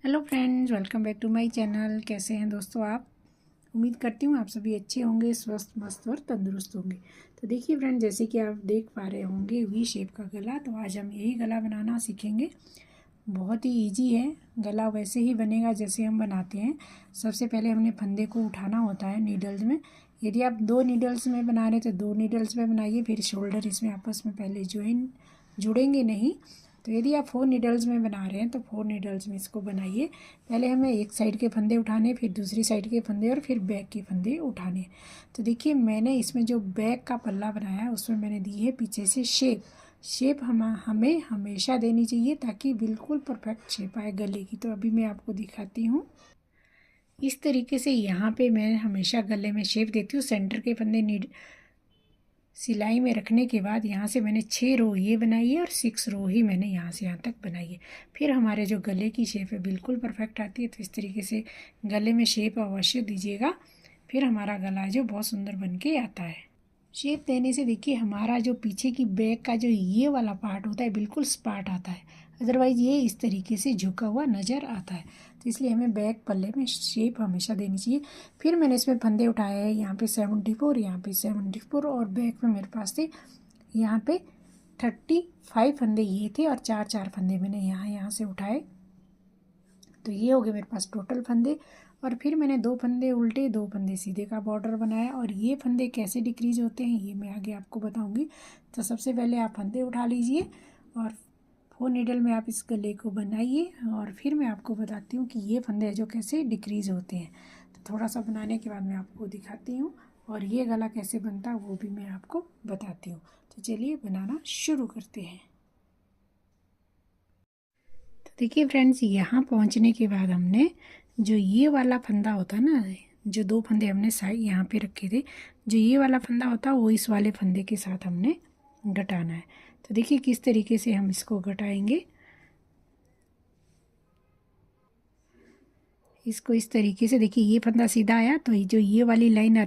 Hello friends, welcome back to my channel. कैसे हैं दोस्तों आप? उम्मीद करती हूँ आप सभी अच्छे होंगे, स्वस्थ मस्त और तंदुरुस्त होंगे। तो देखिए फ्रेंड, जैसे कि आप देख पा रहे होंगे वी शेप का गला, तो आज हम यही गला बनाना सीखेंगे। बहुत ही इजी है। गला वैसे ही बनेगा जैसे हम बनाते हैं। सबसे पहले हमने फंदे को उठाना होता है नीडल्स में। यदि आप 2 नीडल्स में बना रहे तो 2 नीडल्स में बनाइए, फिर शोल्डर इसमें आपस में पहले जुड़ेंगे नहीं। तो यदि आप 4 नीडल्स में बना रहे हैं तो 4 नीडल्स में इसको बनाइए। पहले हमें एक साइड के फंदे उठाने, फिर दूसरी साइड के फंदे और फिर बैक के फंदे उठाने। तो देखिए, मैंने इसमें जो बैक का पल्ला बनाया है उसमें मैंने दी है पीछे से शेप हमें हमेशा देनी चाहिए ताकि बिल्कुल परफेक्ट शेप आए गले की। तो अभी मैं आपको दिखाती हूँ। इस तरीके से यहाँ पे मैं हमेशा गले में शेप देती हूँ। सेंटर के फंदे सिलाई में रखने के बाद यहाँ से मैंने 6 रो ये बनाई है और 6 रो ही मैंने यहाँ से यहाँ तक बनाई है। फिर हमारे जो गले की शेप है बिल्कुल परफेक्ट आती है। तो इस तरीके से गले में शेप अवश्य दीजिएगा, फिर हमारा गला जो बहुत सुंदर बन के आता है। शेप देने से देखिए हमारा जो पीछे की बैक का जो ये वाला पार्ट होता है बिल्कुल स्पार्ट आता है, अदरवाइज़ ये इस तरीके से झुका हुआ नज़र आता है। तो इसलिए हमें बैक पल्ले में शेप हमेशा देनी चाहिए। फिर मैंने इसमें फंदे उठाए हैं, यहाँ पे 74, यहाँ पे 74 और बैक में मेरे पास थे यहाँ पे 35 फंदे ये थे और 4 फंदे मैंने यहाँ से उठाए। तो ये हो गए मेरे पास टोटल फंदे। और फिर मैंने 2 फंदे उल्टे 2 फंदे सीधे का बॉर्डर बनाया। और ये फंदे कैसे डिक्रीज होते हैं ये मैं आगे आपको बताऊंगी। तो सबसे पहले आप फंदे उठा लीजिए और 4 नीडल में आप इस गले को बनाइए और फिर मैं आपको बताती हूँ कि ये फंदे जो कैसे डिक्रीज होते हैं। तो थोड़ा सा बनाने के बाद मैं आपको दिखाती हूँ और ये गला कैसे बनता है वो भी मैं आपको बताती हूँ। तो चलिए बनाना शुरू करते हैं। तो देखिए फ्रेंड्स, यहाँ पहुँचने के बाद हमने जो ये वाला फंदा होता है ना, जो 2 फंदे हमने साइड यहाँ पे रखे थे, जो ये वाला फंदा होता है वो इस वाले फंदे के साथ हमने घटाना है। तो देखिए किस तरीके से हम इसको घटाएंगे। इसको इस तरीके से देखिए, ये फंदा सीधा आया तो जो ये वाली लाइन आ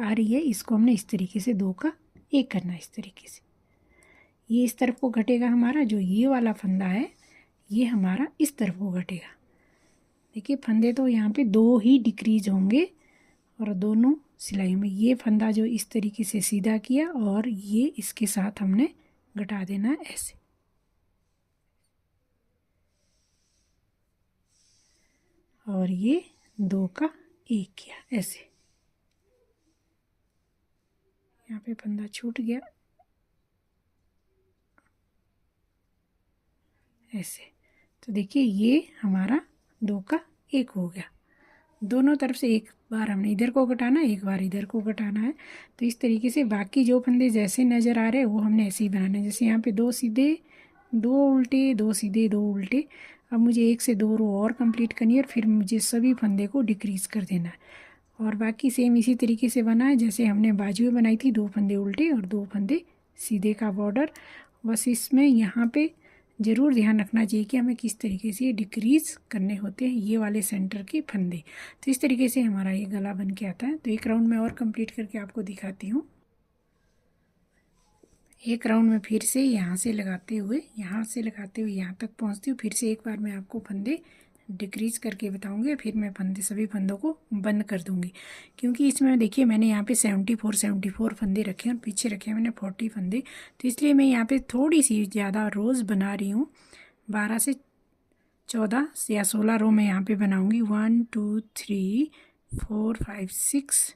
रही है इसको हमने इस तरीके से 2 का 1 करना है। इस तरीके से ये इस तरफ को घटेगा हमारा, जो ये वाला फंदा है ये हमारा इस तरफ को घटेगा। देखिए फंदे तो यहाँ पे 2 ही डिक्रीज होंगे और दोनों सिलाई में ये फंदा जो इस तरीके से सीधा किया और ये इसके साथ हमने घटा देना है ऐसे। और ये 2 का 1 किया ऐसे। यहाँ पे फंदा छूट गया ऐसे। तो देखिए ये हमारा 2 का 1 हो गया। दोनों तरफ से एक बार हमने इधर को घटाना है, एक बार इधर को घटाना है। तो इस तरीके से बाकी जो फंदे जैसे नज़र आ रहे हैं वो हमने ऐसे ही बनाने हैं। जैसे यहाँ पे 2 सीधे 2 उल्टे, 2 सीधे 2 उल्टे। अब मुझे 1 से 2 रो और कंप्लीट करनी है और फिर मुझे सभी फंदे को डिक्रीज़ कर देना है। और बाकी सेम इसी तरीके से बना है जैसे हमने बाजू में बनाई थी, 2 फंदे उल्टे और 2 फंदे सीधे का बॉर्डर। बस इसमें यहाँ पे ज़रूर ध्यान रखना चाहिए कि हमें किस तरीके से डिक्रीज़ करने होते हैं ये वाले सेंटर के फंदे। तो इस तरीके से हमारा ये गला बन के आता है। तो एक राउंड में और कंप्लीट करके आपको दिखाती हूँ। एक राउंड में फिर से यहाँ से लगाते हुए यहाँ तक पहुँचती हूँ। फिर से एक बार मैं आपको फंदे डिक्रीज़ करके बताऊँगी, फिर मैं सभी फंदों को बंद कर दूँगी। क्योंकि इसमें देखिए मैंने यहाँ पे 74 फंदे रखे हैं और पीछे रखे हैं मैंने 40 फंदे। तो इसलिए मैं यहाँ पे थोड़ी सी ज़्यादा रोज़ बना रही हूँ। 12 से 14 या 16 रो मैं यहाँ पे बनाऊँगी। 1 2 3 4 5 6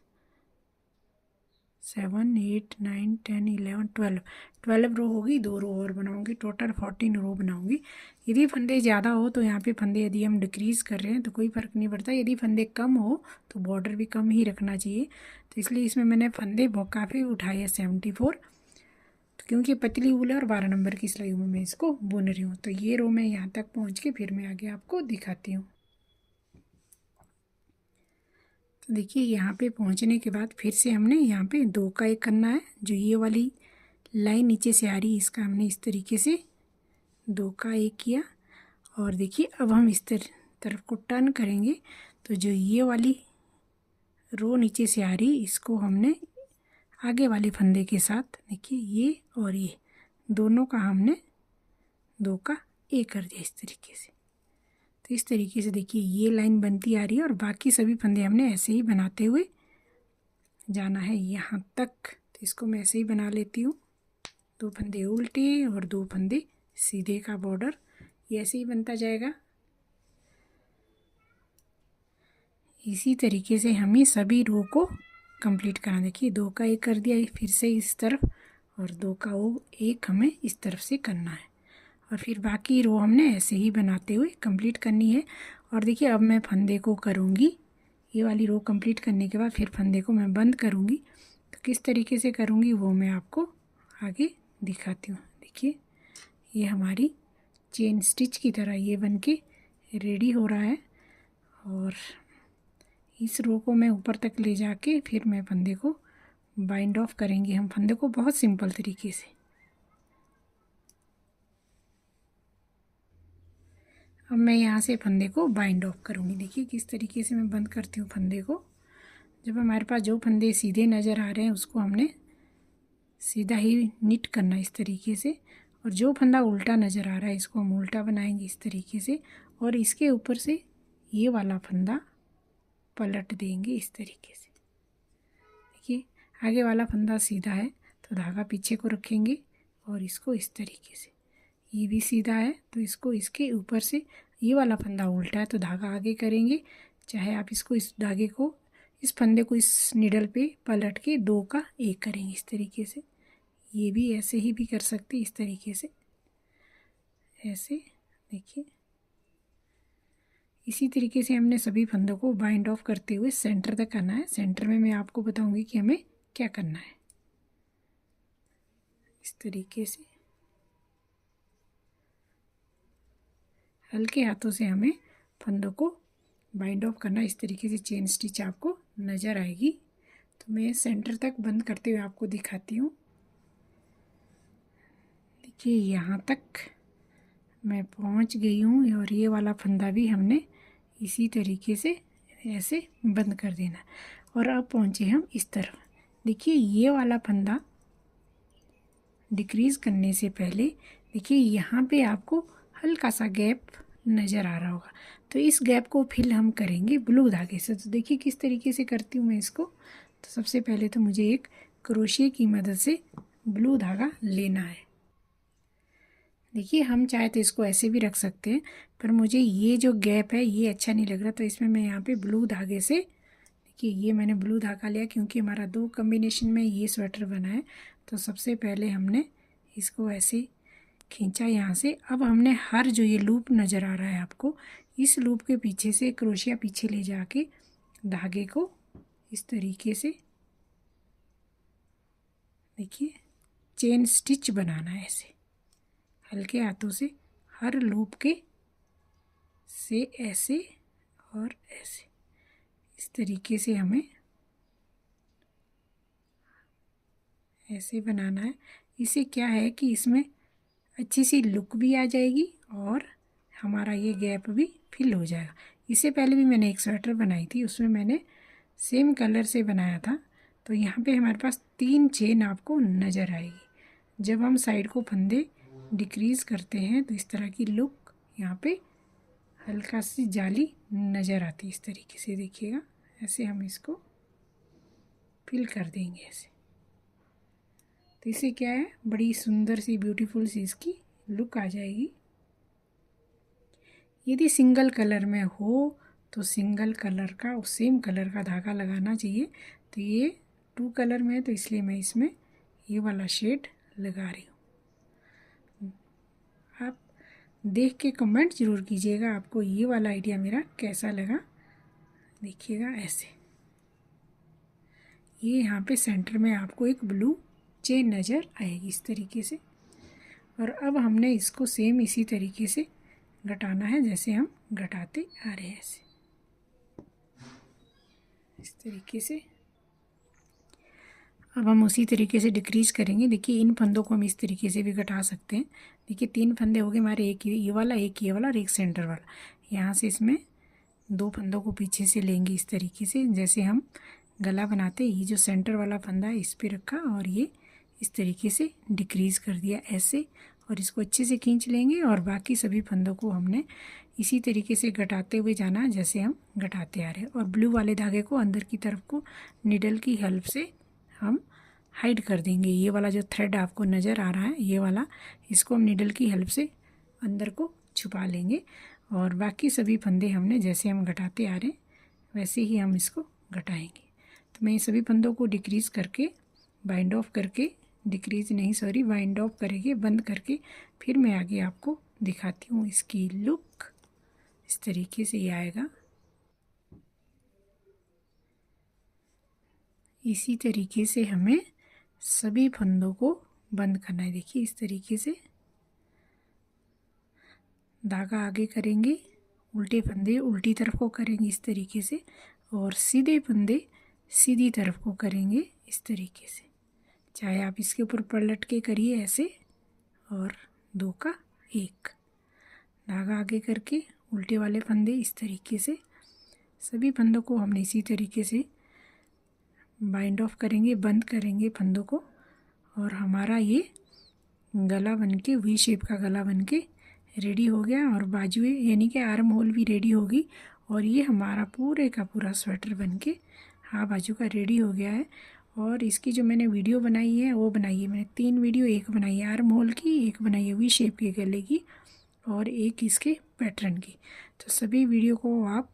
7 8 9 10 11 12 रो होगी। 2 रो और बनाऊंगी, टोटल 14 रो बनाऊंगी। यदि फंदे ज़्यादा हो तो यहाँ पे फंदे यदि हम डिक्रीज़ कर रहे हैं तो कोई फ़र्क नहीं पड़ता। यदि फंदे कम हो तो बॉर्डर भी कम ही रखना चाहिए। तो इसलिए इसमें मैंने फंदे बहुत काफ़ी उठाए हैं 74। तो क्योंकि पतली ऊल है और 12 नंबर की सिलाई में मैं इसको बुन रही हूँ। तो ये रो मैं यहाँ तक पहुँच के फिर मैं आगे आपको दिखाती हूँ। देखिए यहाँ पे पहुँचने के बाद फिर से हमने यहाँ पे 2 का 1 करना है। जो ये वाली लाइन नीचे से आ रही है इसका हमने इस तरीके से 2 का 1 किया। और देखिए अब हम इस तरफ को टर्न करेंगे तो जो ये वाली रो नीचे से आ रही इसको हमने आगे वाले फंदे के साथ, देखिए ये और ये दोनों का हमने 2 का 1 कर दिया इस तरीके से। तो इस तरीके से देखिए ये लाइन बनती आ रही है और बाकी सभी फंदे हमने ऐसे ही बनाते हुए जाना है यहाँ तक। तो इसको मैं ऐसे ही बना लेती हूँ, 2 फंदे उल्टे और 2 फंदे सीधे का बॉर्डर, ये ऐसे ही बनता जाएगा। इसी तरीके से हमें सभी रो को कंप्लीट करना। देखिए 2 का एक कर दिया फिर से इस तरफ, और 2 का वो एक हमें इस तरफ से करना है, और फिर बाकी रो हमने ऐसे ही बनाते हुए कंप्लीट करनी है। और देखिए अब मैं फंदे को करूँगी, ये वाली रो कंप्लीट करने के बाद फिर फंदे को मैं बंद करूँगी। तो किस तरीके से करूँगी वो मैं आपको आगे दिखाती हूँ। देखिए ये हमारी चेन स्टिच की तरह ये बन के रेडी हो रहा है, और इस रो को मैं ऊपर तक ले जाके फिर मैं फंदे को बाइंड ऑफ करेंगे हम फंदे को बहुत सिंपल तरीके से। अब मैं यहाँ से फंदे को बाइंड ऑफ करूँगी। देखिए किस तरीके से मैं बंद करती हूँ फंदे को। जब हमारे पास जो फंदे सीधे नज़र आ रहे हैं उसको हमने सीधा ही निट करना इस तरीके से, और जो फंदा उल्टा नज़र आ रहा है इसको हम उल्टा बनाएंगे इस तरीके से, और इसके ऊपर से ये वाला फंदा पलट देंगे इस तरीके से। देखिए आगे वाला फंदा सीधा है तो धागा पीछे को रखेंगे, और इसको इस तरीके से, ये भी सीधा है तो इसको इसके ऊपर से, ये वाला फंदा उल्टा है तो धागा आगे करेंगे। चाहे आप इसको इस धागे को इस फंदे को इस निडल पे पलट के 2 का 1 करेंगे इस तरीके से। ये भी ऐसे ही भी कर सकते इस तरीके से, ऐसे देखिए। इसी तरीके से हमने सभी फंदों को बाइंड ऑफ करते हुए सेंटर तक करना है। सेंटर में मैं आपको बताऊंगी कि हमें क्या करना है। इस तरीके से हल्के हाथों से हमें फंदों को बाइंड ऑफ करना। इस तरीके से चेन स्टिच आपको नज़र आएगी। तो मैं सेंटर तक बंद करते हुए आपको दिखाती हूँ। देखिए यहाँ तक मैं पहुँच गई हूँ, और ये वाला फंदा भी हमने इसी तरीके से ऐसे बंद कर देना। और अब पहुँचे हम इस तरफ। देखिए ये वाला फंदा डिक्रीज़ करने से पहले देखिए यहाँ पे आपको हल्का सा गैप नज़र आ रहा होगा, तो इस गैप को फिल हम करेंगे ब्लू धागे से। तो देखिए किस तरीके से करती हूँ मैं इसको। तो सबसे पहले तो मुझे एक क्रोशिया की मदद से ब्लू धागा लेना है। देखिए हम चाहे तो इसको ऐसे भी रख सकते हैं, पर मुझे ये जो गैप है ये अच्छा नहीं लग रहा, तो इसमें मैं यहाँ पे ब्लू धागे से, देखिए ये मैंने ब्लू धागा लिया क्योंकि हमारा 2 कॉम्बिनेशन में ये स्वेटर बना है। तो सबसे पहले हमने इसको ऐसे खींचा यहाँ से। अब हमने हर जो ये लूप नज़र आ रहा है आपको, इस लूप के पीछे से क्रोशिया पीछे ले जाके धागे को इस तरीके से देखिए चेन स्टिच बनाना है। ऐसे हल्के हाथों से हर लूप के से ऐसे और ऐसे, इस तरीके से हमें ऐसे बनाना है। इससे क्या है कि इसमें अच्छी सी लुक भी आ जाएगी और हमारा ये गैप भी फिल हो जाएगा। इससे पहले भी मैंने एक स्वेटर बनाई थी, उसमें मैंने सेम कलर से बनाया था। तो यहाँ पे हमारे पास 3 चेन आपको नज़र आएगी। जब हम साइड को फंदे डिक्रीज़ करते हैं तो इस तरह की लुक यहाँ पे हल्का सी जाली नज़र आती है। इस तरीके से देखिएगा, ऐसे हम इसको फिल कर देंगे ऐसे। तो इससे क्या है, बड़ी सुंदर सी ब्यूटीफुल सी इसकी लुक आ जाएगी। यदि सिंगल कलर में हो तो सिंगल कलर का सेम कलर का धागा लगाना चाहिए। तो ये 2 कलर में है तो इसलिए मैं इसमें ये वाला शेड लगा रही हूँ। आप देख के कमेंट ज़रूर कीजिएगा आपको ये वाला आइडिया मेरा कैसा लगा। देखिएगा ऐसे, ये यहाँ पे सेंटर में आपको एक ब्लू चेन नज़र आएगी इस तरीके से। और अब हमने इसको सेम इसी तरीके से घटाना है जैसे हम घटाते आ रहे हैं, ऐसे इस तरीके से। अब हम उसी तरीके से डिक्रीज़ करेंगे। देखिए इन फंदों को हम इस तरीके से भी घटा सकते हैं। देखिए 3 फंदे हो गए हमारे, एक ये वाला, एक ये वाला और एक सेंटर वाला। यहाँ से इसमें 2 फंदों को पीछे से लेंगे इस तरीके से, जैसे हम गला बनाते। ये जो सेंटर वाला फंदा है इस पर रखा और ये इस तरीके से डिक्रीज़ कर दिया ऐसे, और इसको अच्छे से खींच लेंगे। और बाकी सभी फंदों को हमने इसी तरीके से घटाते हुए जाना जैसे हम घटाते आ रहे हैं। और ब्लू वाले धागे को अंदर की तरफ को नीडल की हेल्प से हम हाइड कर देंगे। ये वाला जो थ्रेड आपको नज़र आ रहा है ये वाला, इसको हम नीडल की हेल्प से अंदर को छुपा लेंगे। और बाकी सभी फंदे हमने जैसे हम घटाते आ रहे हैं वैसे ही हम इसको घटाएंगे। तो मैं ये सभी फंदों को डिक्रीज़ करके बाइंड ऑफ करके, डिक्रीज नहीं सॉरी वाइंड ऑफ करेंगे बंद करके, फिर मैं आगे आपको दिखाती हूँ इसकी लुक। इस तरीके से ये आएगा। इसी तरीके से हमें सभी फंदों को बंद करना है। देखिए इस तरीके से धागा आगे करेंगे, उल्टे फंदे उल्टी तरफ को करेंगे इस तरीके से, और सीधे फंदे सीधी तरफ को करेंगे इस तरीके से। चाहे आप इसके ऊपर पलट के करिए ऐसे, और 2 का 1 धागा आगे करके उल्टे वाले फंदे इस तरीके से। सभी फंदों को हमने इसी तरीके से बाइंड ऑफ करेंगे, बंद करेंगे फंदों को, और हमारा ये गला बनके वी शेप का गला बनके रेडी हो गया। और बाजुएं यानी कि आर्म होल भी रेडी होगी, और ये हमारा पूरे का पूरा स्वेटर बनके हाँ बाजू का रेडी हो गया है। और इसकी जो मैंने वीडियो बनाई है वो बनाई है मैंने 3 वीडियो, एक बनाई है आर्म होल की, एक बनाई है वी शेप के गले की, और एक इसके पैटर्न की। तो सभी वीडियो को आप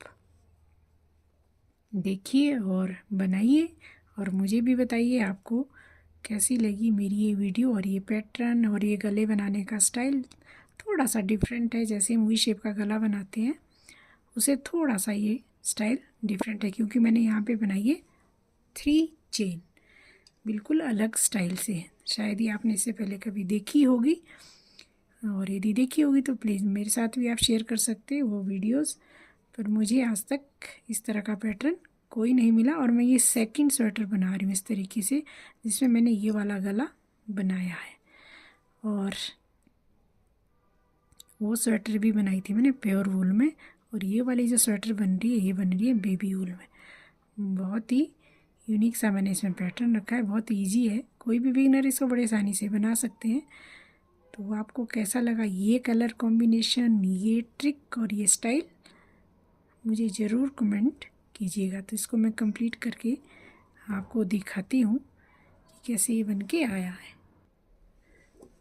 देखिए और बनाइए, और मुझे भी बताइए आपको कैसी लगी मेरी ये वीडियो। और ये पैटर्न और ये गले बनाने का स्टाइल थोड़ा सा डिफरेंट है। जैसे हम वी शेप का गला बनाते हैं उसे थोड़ा सा ये स्टाइल डिफरेंट है, क्योंकि मैंने यहाँ पे बनाई है 3 चेन, बिल्कुल अलग स्टाइल से है। शायद ही आपने इससे पहले कभी देखी होगी, और यदि देखी होगी तो प्लीज़ मेरे साथ भी आप शेयर कर सकते हैं वो वीडियोस। पर मुझे आज तक इस तरह का पैटर्न कोई नहीं मिला, और मैं ये सेकंड स्वेटर बना रही हूँ इस तरीके से, जिसमें मैंने ये वाला गला बनाया है। और वो स्वेटर भी बनाई थी मैंने प्योर वूल में, और ये वाली जो स्वेटर बन रही है ये बन रही है बेबी वूल में। बहुत ही यूनिक सा मैंने इसमें पैटर्न रखा है, बहुत ईजी है, कोई भी बिगिनर इसको बड़े आसानी से बना सकते हैं। तो आपको कैसा लगा ये कलर कॉम्बिनेशन, ये ट्रिक और ये स्टाइल, मुझे ज़रूर कमेंट कीजिएगा। तो इसको मैं कंप्लीट करके आपको दिखाती हूँ कि कैसे ये बनके आया है।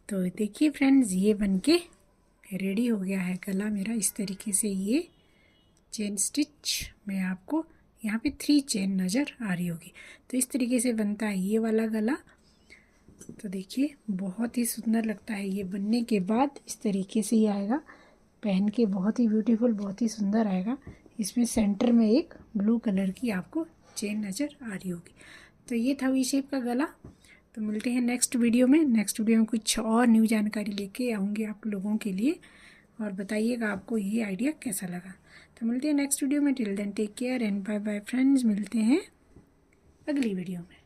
तो देखिए फ्रेंड्स, ये बनके रेडी हो गया है गला मेरा। इस तरीके से ये चेन स्टिच में आपको यहाँ पे 3 चेन नज़र आ रही होगी। तो इस तरीके से बनता है ये वाला गला। तो देखिए बहुत ही सुंदर लगता है ये बनने के बाद। इस तरीके से ही आएगा, पहन के बहुत ही ब्यूटीफुल, बहुत ही सुंदर आएगा। इसमें सेंटर में एक ब्लू कलर की आपको चेन नज़र आ रही होगी। तो ये था वी शेप का गला। तो मिलते हैं नेक्स्ट वीडियो में। नेक्स्ट वीडियो में कुछ और न्यू जानकारी लेके आऊँगी आप लोगों के लिए, और बताइएगा आपको ये आइडिया कैसा लगा। तो मिलते हैं नेक्स्ट वीडियो में। Till then take care and bye bye friends. मिलते हैं अगली वीडियो में।